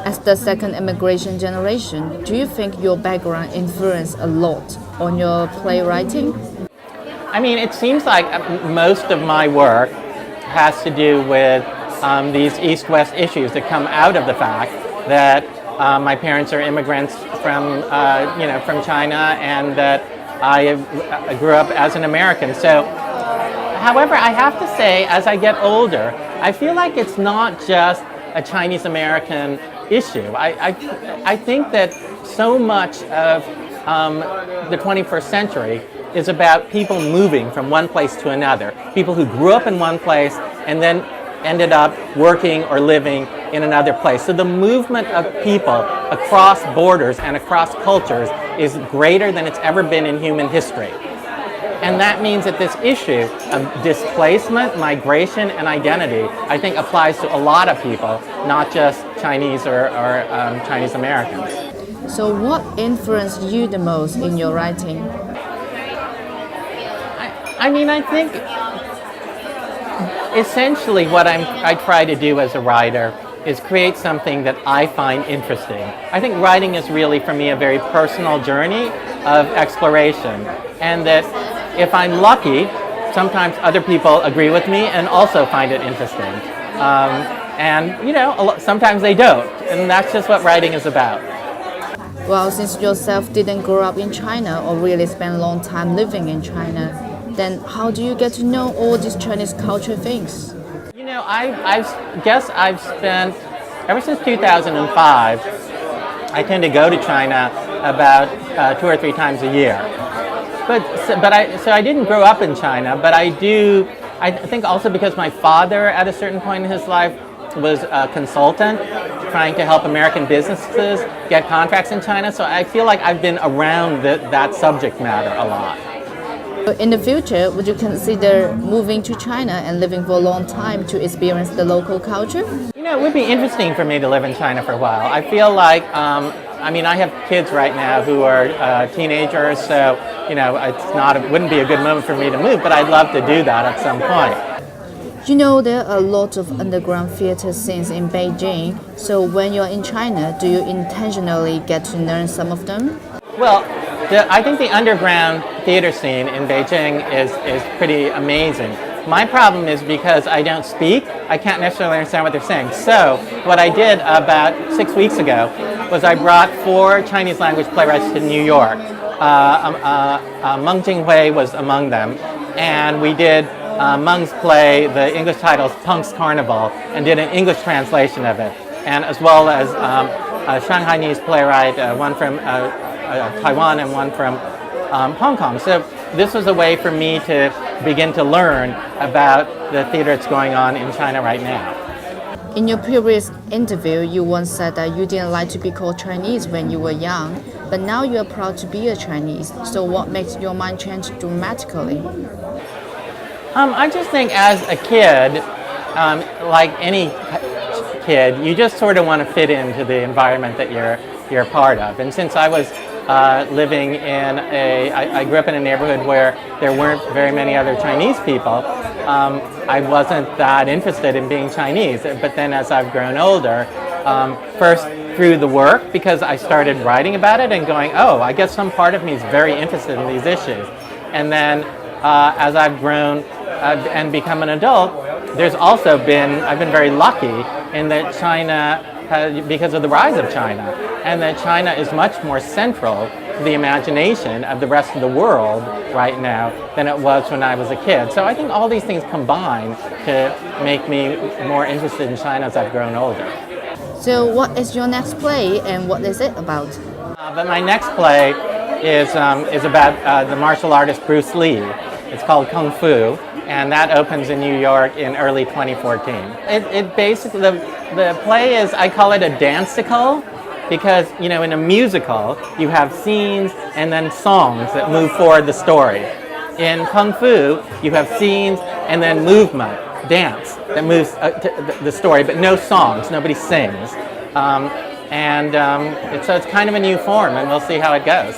As the second immigration generation, do you think your background influenced a lot on your playwriting? I mean, it seems like most of my work has to do with these East-West issues that come out of the fact that my parents are immigrants from China, and that I grew up as an American. So, however, I have to say, as I get older, I feel like it's not just a Chinese American issue. I think that so much of the 21st century is about people moving from one place to another. People who grew up in one place and then ended up working or living in another place. So the movement of people across borders and across cultures is greater than it's ever been in human history. And that means that this issue of displacement, migration, and identity, I think applies to a lot of people, not just Chinese or Chinese Americans. So what influenced you the most in your writing? I mean, I think essentially what I try to do as a writer is create something that I find interesting. I think writing is really, for me, a very personal journey of exploration, and that if I'm lucky, sometimes other people agree with me and also find it interesting. Sometimes they don't, and that's just what writing is about. Well, since yourself didn't grow up in China or really spend a long time living in China, then how do you get to know all these Chinese culture things? You know, I guess I've spent, ever since 2005, I tend to go to China about 2 or 3 times a year. So I didn't grow up in China, but I think also because my father at a certain point in his life was a consultant trying to help American businesses get contracts in China, so I feel like I've been around that subject matter a lot. In the future, would you consider moving to China and living for a long time to experience the local culture? You know, it would be interesting for me to live in China for a while. I feel like, I have kids right now who are teenagers, so, it wouldn't be a good moment for me to move, but I'd love to do that at some point. You know, there are a lot of underground theater scenes in Beijing, so when you're in China, do you intentionally get to learn some of them? Well, I think the underground theater scene in Beijing is pretty amazing. My problem is because I don't speak, I can't necessarily understand what they're saying. So what I did about 6 weeks ago was I brought 4 Chinese language playwrights to New York. Meng Jinghui was among them, and we did Meng's play. The English title is Punk's Carnival, and did an English translation of it, and as well as a Shanghainese playwright, one from Taiwan and one from Hong Kong. So this was a way for me to begin to learn about the theater that's going on in China right now. In your previous interview, you once said that you didn't like to be called Chinese when you were young, but now you are proud to be a Chinese. So what makes your mind change dramatically? I just think as a kid, like any kid, you just sort of want to fit into the environment that you're part of. And since I was living in I grew up in a neighborhood where there weren't very many other Chinese people, I wasn't that interested in being Chinese. But then as I've grown older, first through the work, because I started writing about it and going, oh, I guess some part of me is very interested in these issues. And then as I've grown and become an adult, I've been very lucky in that China, because of the rise of China, and that China is much more central to the imagination of the rest of the world right now than it was when I was a kid. So I think all these things combine to make me more interested in China as I've grown older. So what is your next play and what is it about? But my next play is about the martial artist Bruce Lee. It's called Kung Fu, and that opens in New York in early 2014. It basically, the play is, I call it a dance-ical, because, in a musical, you have scenes and then songs that move forward the story. In Kung Fu, you have scenes and then movement, dance, that moves the story, but no songs, nobody sings. So it's kind of a new form, and we'll see how it goes.